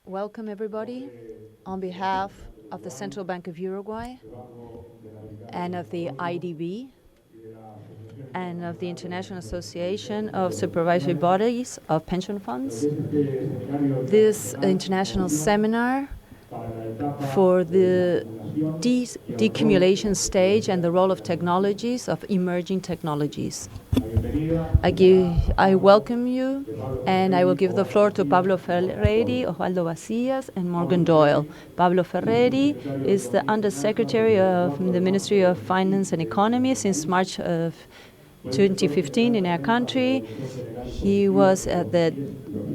Welcome, everybody, on behalf of the Central Bank of Uruguay and of the IDB and of the International Association of Supervisory Bodies of Pension Funds. This international seminar for the decumulation stage and the role of technologies, of emerging technologies. I welcome you, and I will give the floor to Pablo Ferreri, Osvaldo Macias, and Morgan Doyle. Pablo Ferreri is the Undersecretary of the Ministry of Finance and Economy since March of 2015 in our country. He was at the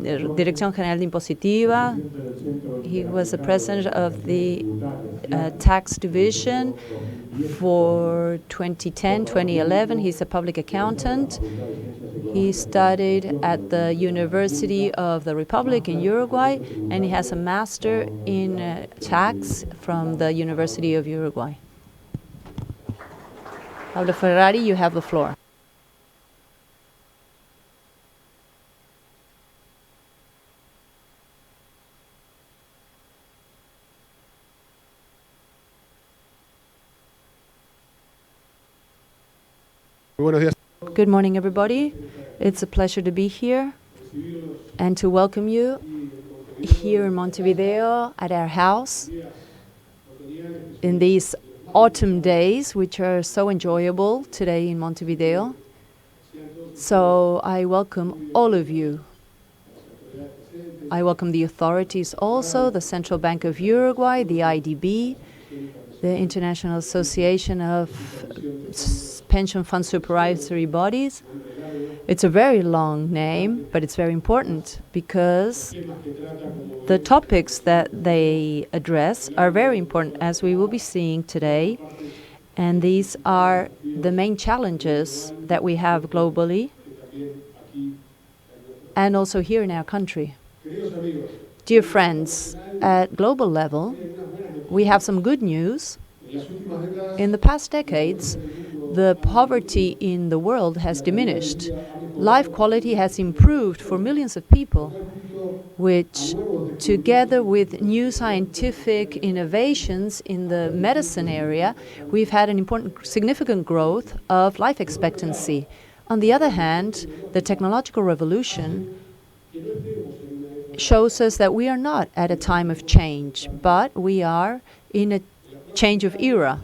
Dirección General de Impositiva. He was the president of the tax division for 2010-2011. He's a public accountant. He studied at the University of the Republic in Uruguay, and he has a master in tax from the University of Uruguay. Pablo Ferreri, you have the floor. Good morning, everybody. It's a pleasure to be here and to welcome you here in Montevideo at our house in these autumn days, which are so enjoyable today in Montevideo. So I welcome all of you. I welcome the authorities also, the Central Bank of Uruguay, the IDB, the International Association of Pension Fund Supervisory Bodies. It's a very long name, but it's very important because the topics that they address are very important, as we will be seeing today. And these are the main challenges that we have globally and also here in our country. Dear friends, at global level, we have some good news. In the past decades, the poverty in the world has diminished. Life quality has improved for millions of people, which, together with new scientific innovations in the medicine area, we've had an important, significant growth of life expectancy. On the other hand, the technological revolution shows us that we are not at a time of change, but we are in a change of era.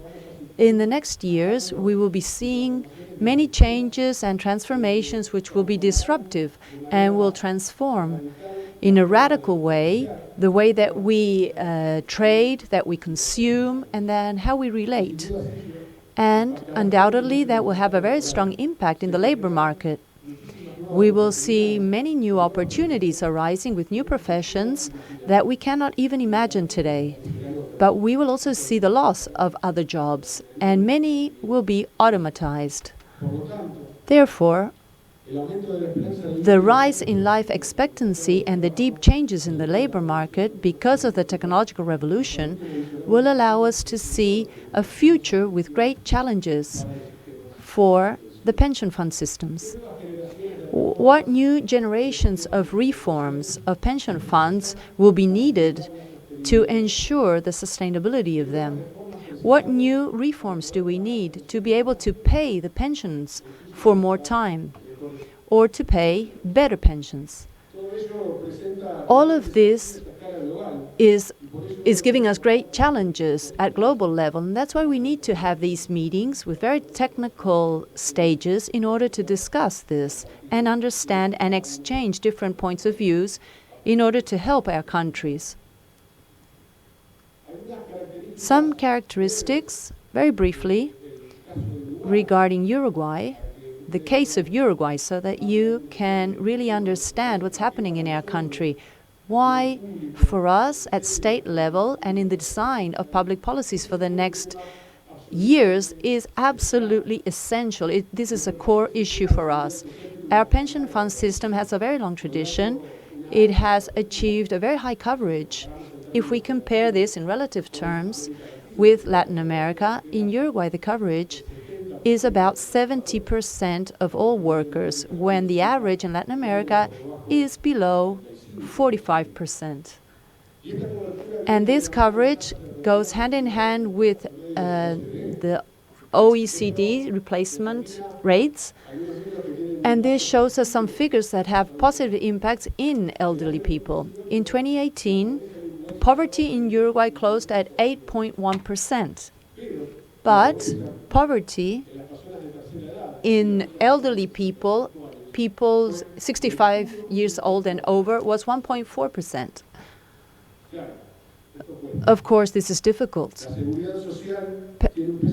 In the next years, we will be seeing many changes and transformations which will be disruptive and will transform in a radical way the way that we trade, that we consume, and then how we relate. And undoubtedly, that will have a very strong impact in the labor market. We will see many new opportunities arising with new professions that we cannot even imagine today. But we will also see the loss of other jobs, and many will be automatized. Therefore, the rise in life expectancy and the deep changes in the labor market because of the technological revolution will allow us to see a future with great challenges for the pension fund systems. What new generations of reforms of pension funds will be needed to ensure the sustainability of them? What new reforms do we need to be able to pay the pensions for more time or to pay better pensions? All of this is giving us great challenges at global level, and that's why we need to have these meetings with very technical stages in order to discuss this and understand and exchange different points of views in order to help our countries. Some characteristics, very briefly, regarding Uruguay, the case of Uruguay, so that you can really understand what's happening in our country. Why, for us, at state level and in the design of public policies for the next years is absolutely essential. This is a core issue for us. Our pension fund system has a very long tradition. It has achieved a very high coverage. If we compare this in relative terms with Latin America, in Uruguay the coverage is about 70% of all workers, when the average in Latin America is below 45%. And this coverage goes hand in hand with the OECD replacement rates. And this shows us some figures that have positive impacts in elderly people. In 2018, poverty in Uruguay closed at 8.1%. But poverty in elderly people, 65 years old and over, was 1.4%. Of course, this is difficult.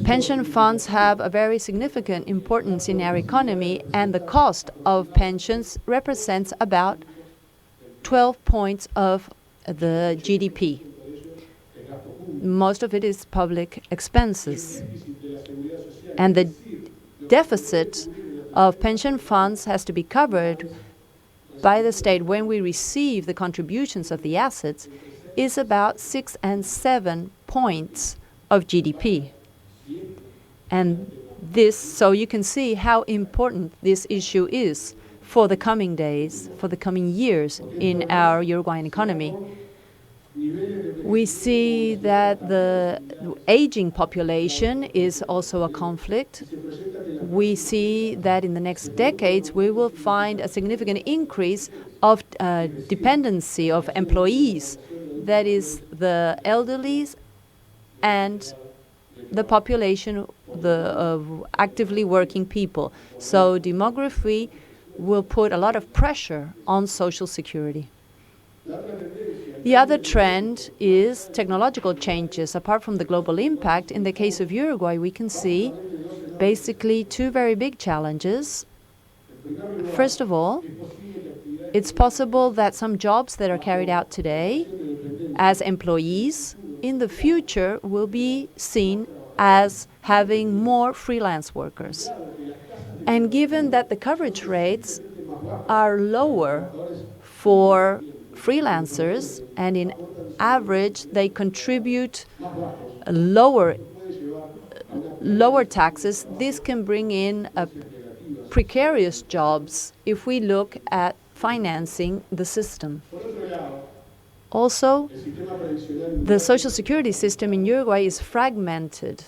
Pension funds have a very significant importance in our economy, and the cost of pensions represents about 12 points of the GDP. Most of it is public expenses. And the deficit of pension funds has to be covered by the state when we receive the contributions of the assets is about 6 and 7 points of GDP. And this, so you can see how important this issue is for the coming days, for the coming years in our Uruguayan economy. We see that the aging population is also a conflict. We see that in the next decades we will find a significant increase of dependency of employees, that is the elderly and the population of actively working people. So demography will put a lot of pressure on Social Security. The other trend is technological changes. Apart from the global impact, in the case of Uruguay, we can see basically two very big challenges. First of all, it's possible that some jobs that are carried out today as employees in the future will be seen as having more freelance workers. And given that the coverage rates are lower for freelancers, and in average they contribute lower taxes, this can bring in precarious jobs if we look at financing the system. Also, the Social Security system in Uruguay is fragmented.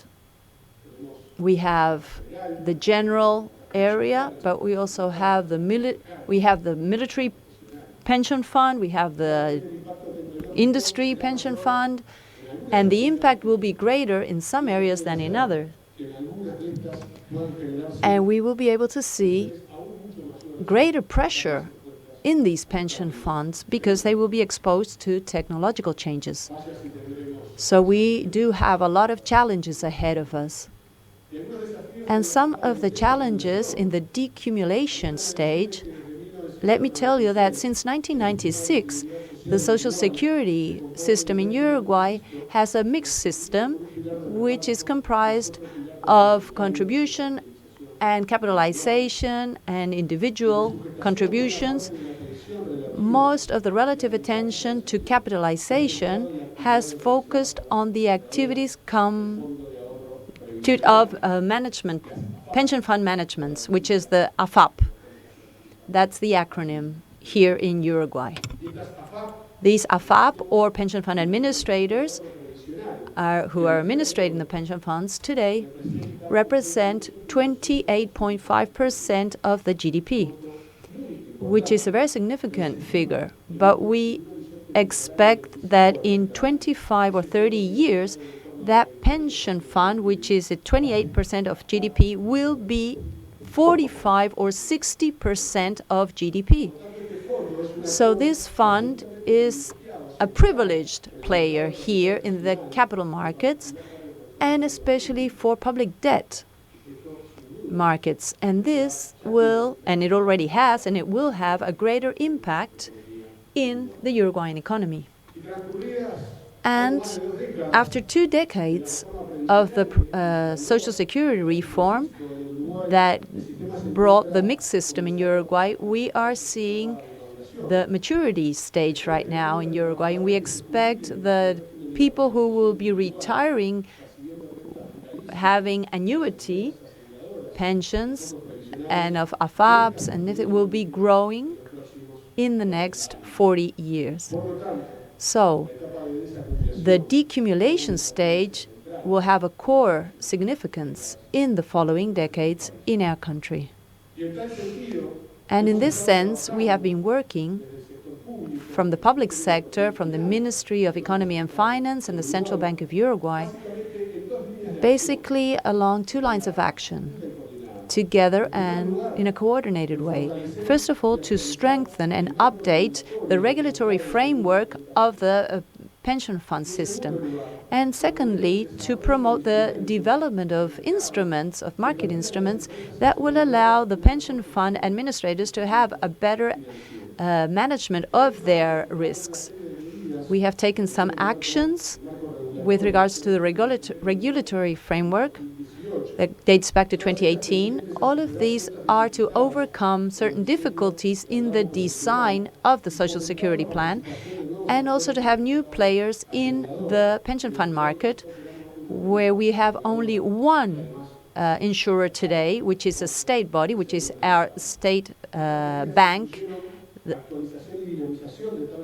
We have the general area, but we also have the military pension fund, we have the industry pension fund, and the impact will be greater in some areas than in others. And we will be able to see greater pressure in these pension funds because they will be exposed to technological changes. So we do have a lot of challenges ahead of us. And some of the challenges in the decumulation stage, let me tell you that since 1996, the Social Security system in Uruguay has a mixed system which is comprised of contribution and capitalization and individual contributions. Most of the relative attention to capitalization has focused on the activities of management, pension fund management, which is the AFAP. That's the acronym here in Uruguay. These AFAP, or pension fund administrators, who are administrating the pension funds today, represent 28.5% of the GDP, which is a very significant figure. But we expect that in 25 or 30 years, that pension fund, which is at 28% of GDP, will be 45 or 60% of GDP. So this fund is a privileged player here in the capital markets, and especially for public debt markets. And this will, and it already has, and it will have a greater impact in the Uruguayan economy. And after 2 decades of the Social Security reform that brought the mixed system in Uruguay, we are seeing the maturity stage right now in Uruguay, and we expect the people who will be retiring having annuity pensions and of AFAPs, and it will be growing in the next 40 years. So the decumulation stage will have a core significance in the following decades in our country. And in this sense, we have been working from the public sector, from the Ministry of Economy and Finance and the Central Bank of Uruguay, basically along two lines of action, together and in a coordinated way. First of all, to strengthen and update the regulatory framework of the pension fund system. And secondly, to promote the development of instruments, of market instruments, that will allow the pension fund administrators to have a better management of their risks. We have taken some actions with regards to the regulatory framework that dates back to 2018. All of these are to overcome certain difficulties in the design of the Social Security plan, and also to have new players in the pension fund market, where we have only one insurer today, which is a state body, which is our state bank.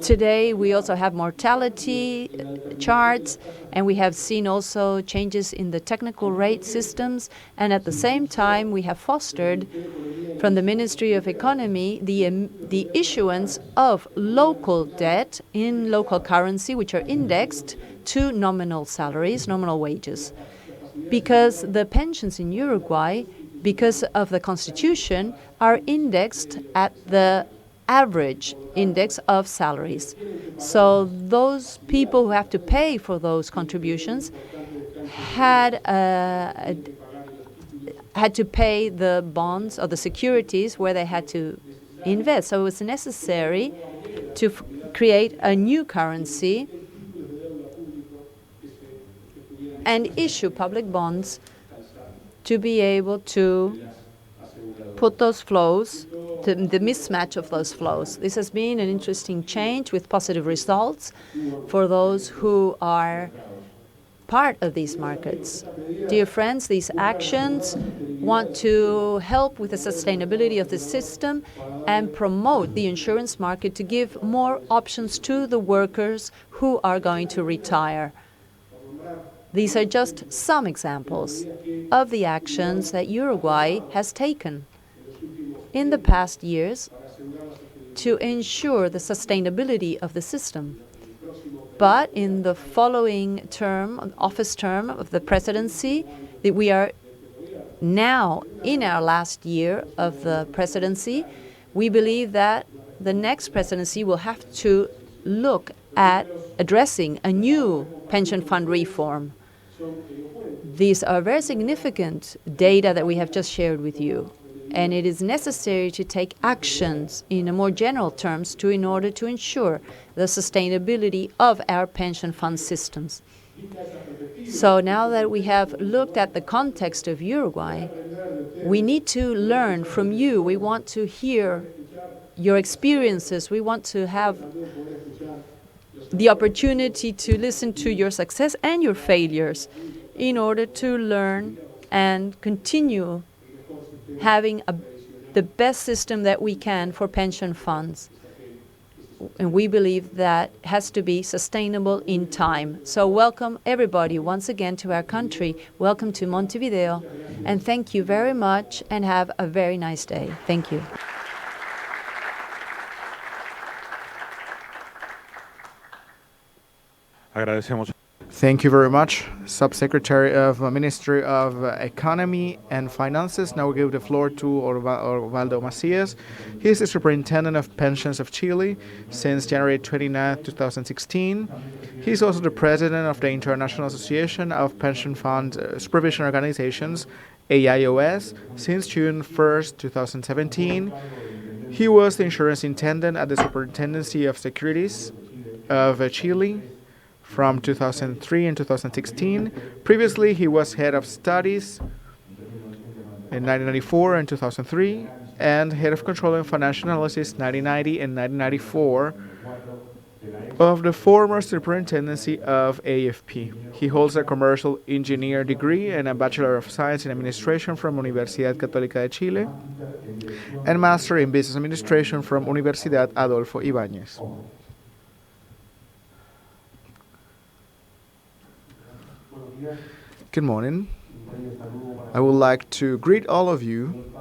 Today, we also have mortality charts, and we have seen also changes in the technical rate systems. And at the same time, we have fostered from the Ministry of Economy the issuance of local debt in local currency, which are indexed to nominal salaries, nominal wages. Because the pensions in Uruguay, because of the Constitution, are indexed at the average index of salaries. So those people who have to pay for those contributions had to pay the bonds or the securities where they had to invest. So it was necessary to create a new currency and issue public bonds to be able to put those flows, the mismatch of those flows. This has been an interesting change with positive results for those who are part of these markets. Dear friends, these actions want to help with the sustainability of the system and promote the insurance market to give more options to the workers who are going to retire. These are just some examples of the actions that Uruguay has taken in the past years to ensure the sustainability of the system. But in the following term, office term of the presidency, that we are now in our last year of the presidency, we believe that the next presidency will have to look at addressing a new pension fund reform. These are very significant data that we have just shared with you. And it is necessary to take actions in a more general terms in order to ensure the sustainability of our pension fund systems. So now that we have looked at the context of Uruguay, we need to learn from you. We want to hear your experiences. We want to have the opportunity to listen to your success and your failures in order to learn and continue having the best system that we can for pension funds. And we believe that has to be sustainable in time. So welcome everybody once again to our country. Welcome to Montevideo. And thank you very much and have a very nice day. Thank you. Agradecemos. Thank you very much, Subsecretary of Ministry of Economy and Finances. Now we give the floor to Osvaldo Macias. He is the Superintendent of Pensions of Chile since January 29, 2016. He is also the President of the International Association of Pension Fund Supervision Organizations, AIOS, since June 1, 2017. He was the Insurance Intendant at the Superintendency of Securities of Chile from 2003 and 2016. Previously, he was head of studies in 1994 and 2003, and head of control and financial analysis 1990 and 1994 of the former superintendency of AFP. He holds a commercial engineer degree and a Bachelor of Science in Administration from Universidad Católica de Chile, and Master in Business Administration from Universidad Adolfo Ibáñez. Good morning. I would like to greet all of you,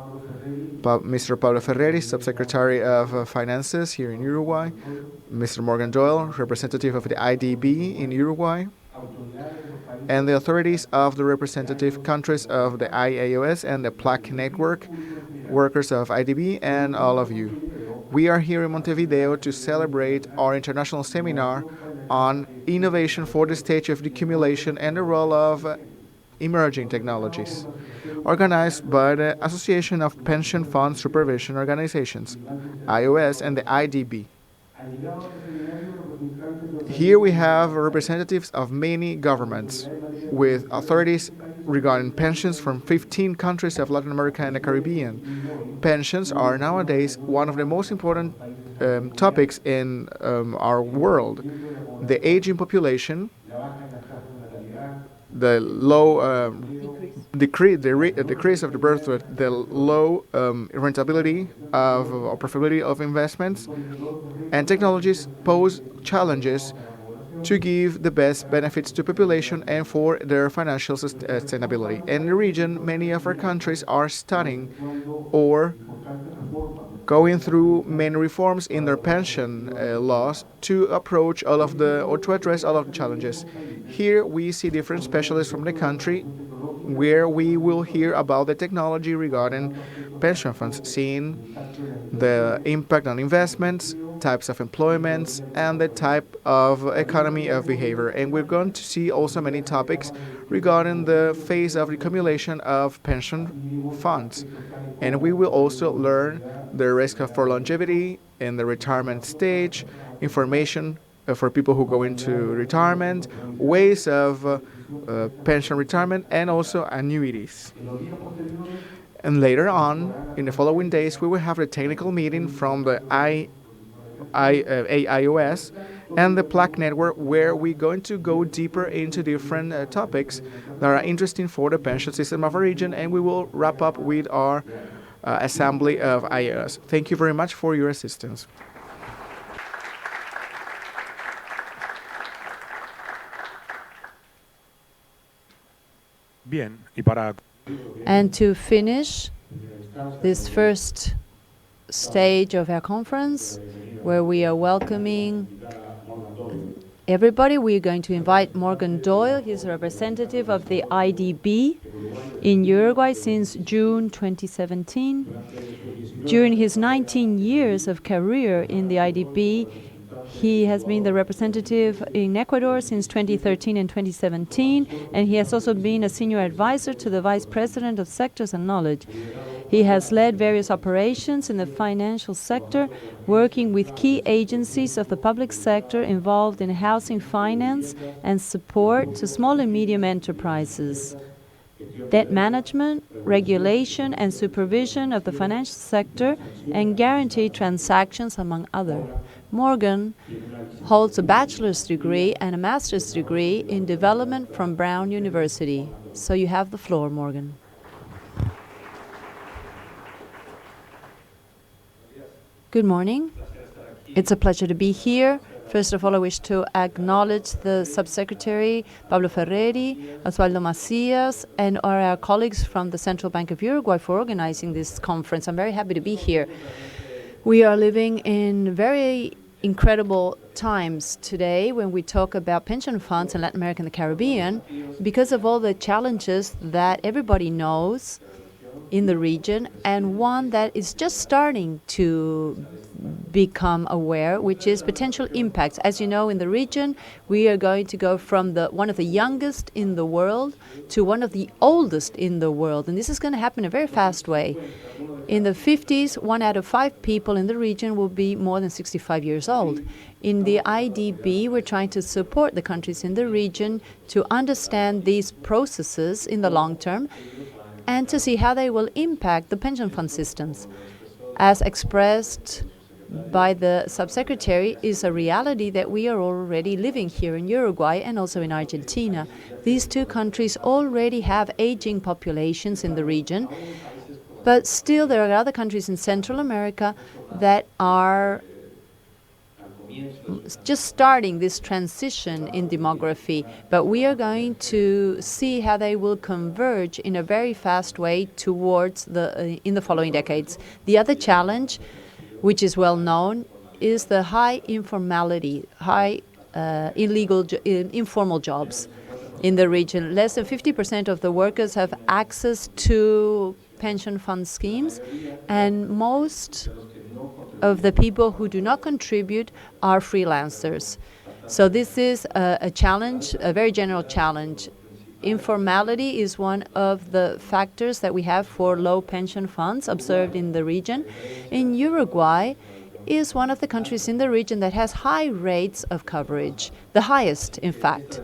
Mr. Pablo Ferreri, Subsecretary of Finances here in Uruguay, Mr. Morgan Doyle, representative of the IDB in Uruguay, and the authorities of the representative countries of the IAOS and the PLAC network, workers of IDB, and all of you. We are here in Montevideo to celebrate our international seminar on innovation for the stage of decumulation and the role of emerging technologies, organized by the Association of Pension Fund Supervision Organizations, AIOS, and the IDB. Here we have representatives of many governments with authorities regarding pensions from 15 countries of Latin America and the Caribbean. Pensions are nowadays one of the most important topics in our world. The aging population, the low decrease of the birth rate, the low rentability of or profitability of investments, and technologies pose challenges to give the best benefits to population and for their financial sustainability. In the region, many of our countries are studying or going through many reforms in their pension laws to approach all of the or to address all of the challenges. Here we see different specialists from the country where we will hear about the technology regarding pension funds, seeing the impact on investments, types of employments, and the type of economy of behavior. And we're going to see also many topics regarding the phase of accumulation of pension funds. And we will also learn the risk for longevity in the retirement stage, information for people who go into retirement, ways of pension retirement, and also annuities. And later on, in the following days, we will have a technical meeting from the AIOS and the PLAC network, where we're going to go deeper into different topics that are interesting for the pension system of our region, and we will wrap up with our assembly of AIOS. Thank you very much for your assistance. Bien, y para And to finish this first stage of our conference, where we are welcoming everybody, we're going to invite Morgan Doyle. He's a representative of the IDB in Uruguay since June 2017. During his 19 years of career in the IDB, he has been the representative in Ecuador since 2013 and 2017, and he has also been a senior advisor to the Vice President of Sectors and Knowledge. He has led various operations in the financial sector, working with key agencies of the public sector involved in housing finance and support to small and medium enterprises, debt management, regulation and supervision of the financial sector, and guaranteed transactions, among others. Morgan holds a bachelor's degree and a master's degree in development from Brown University. So you have the floor, Morgan. Good morning. It's a pleasure to be here. First of all, I wish to acknowledge the Subsecretary, Pablo Ferreri, Osvaldo Macias, and our colleagues from the Central Bank of Uruguay for organizing this conference. I'm very happy to be here. We are living in very incredible times today when we talk about pension funds in Latin America and the Caribbean, because of all the challenges that everybody knows in the region, and one that is just starting to become aware, which is potential impacts. As you know, in the region, we are going to go from one of the youngest in the world to one of the oldest in the world, and this is going to happen in a very fast way. In the 50s, 1 out of 5 people in the region will be more than 65 years old. In the IDB, we're trying to support the countries in the region to understand these processes in the long term and to see how they will impact the pension fund systems. As expressed by the Subsecretary, is a reality that we are already living here in Uruguay and also in Argentina. These two countries already have aging populations in the region, but still there are other countries in Central America that are just starting this transition in demography, but we are going to see how they will converge in a very fast way towards in the following decades. The other challenge, which is well known, is the high informality, high informal jobs in the region. Less than 50% of the workers have access to pension fund schemes, and most of the people who do not contribute are freelancers. So this is a challenge, a very general challenge. Informality is one of the factors that we have for low pension funds observed in the region. In Uruguay is one of the countries in the region that has high rates of coverage, the highest, in fact.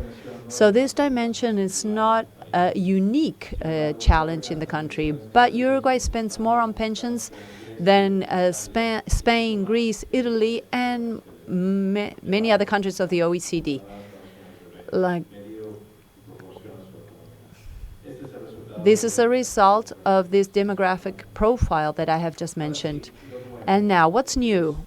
So this dimension is not a unique challenge in the country, but Uruguay spends more on pensions than Spain, Greece, Italy, and many other countries of the OECD. This is a result of this demographic profile that I have just mentioned. And now, what's new?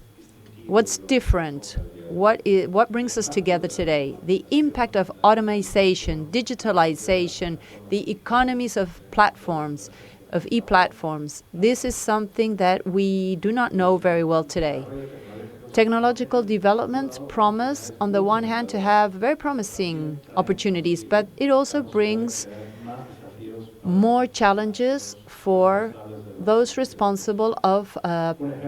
What's different? What brings us together today? The impact of automation, digitalization, the economies of platforms, of e-platforms. This is something that we do not know very well today. Technological developments promise, on the one hand, to have very promising opportunities, but it also brings more challenges for those responsible of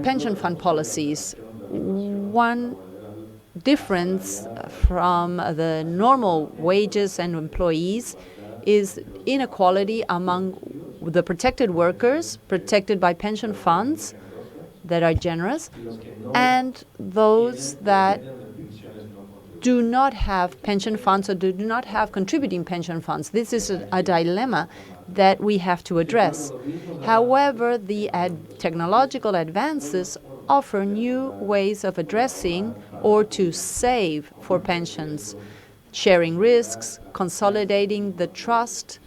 pension fund policies. One difference from the normal wages and employees is inequality among the protected workers, protected by pension funds that are generous, and those that do not have pension funds or do not have contributing pension funds. This is a dilemma that we have to address. However, the technological advances offer new ways of addressing or to save for pensions, sharing risks, consolidating the trust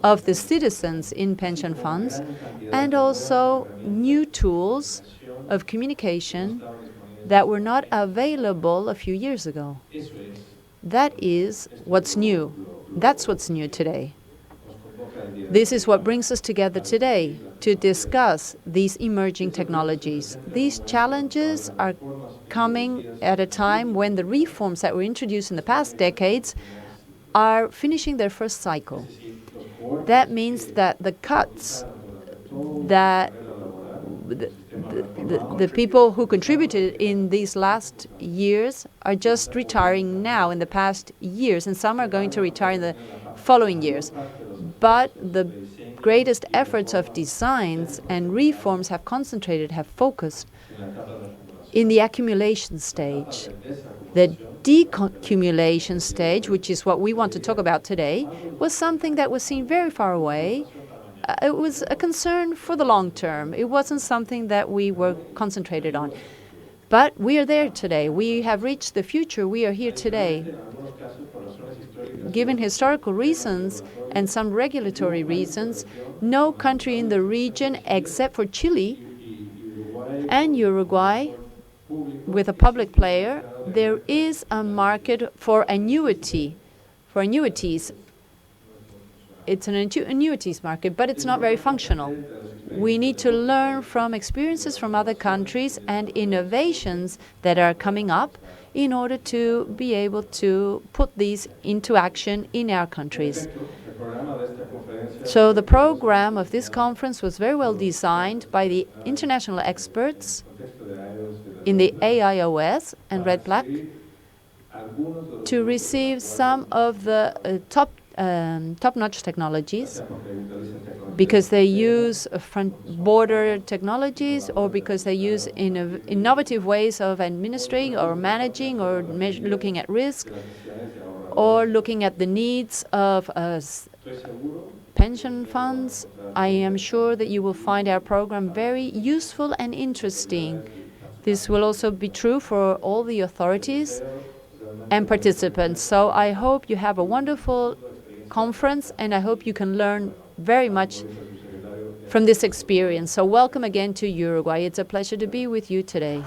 of the citizens in pension funds, and also new tools of communication that were not available a few years ago. That is what's new. That's what's new today. This is what brings us together today to discuss these emerging technologies. These challenges are coming at a time when the reforms that were introduced in the past decades are finishing their first cycle. That means that the cuts that the people who contributed in these last years are just retiring now in the past years, and some are going to retire in the following years. But the greatest efforts of designs and reforms have focused in the accumulation stage. The decumulation stage, which is what we want to talk about today, was something that was seen very far away. It was a concern for the long term. It wasn't something that we were concentrated on. But we are there today. We have reached the future. We are here today. Given historical reasons and some regulatory reasons, no country in the region except for Chile and Uruguay, with a public player, there is a market for annuities. It's an annuities market, but it's not very functional. We need to learn from experiences from other countries and innovations that are coming up in order to be able to put these into action in our countries. So the program of this conference was very well designed by the international experts in the AIOS and Red Plaque to receive some of the top-notch technologies because they use front-border technologies or because they use innovative ways of administering or managing or looking at risk or looking at the needs of pension funds. I am sure that you will find our program very useful and interesting. This will also be true for all the authorities and participants. So I hope you have a wonderful conference, and I hope you can learn very much from this experience. So welcome again to Uruguay. It's a pleasure to be with you today.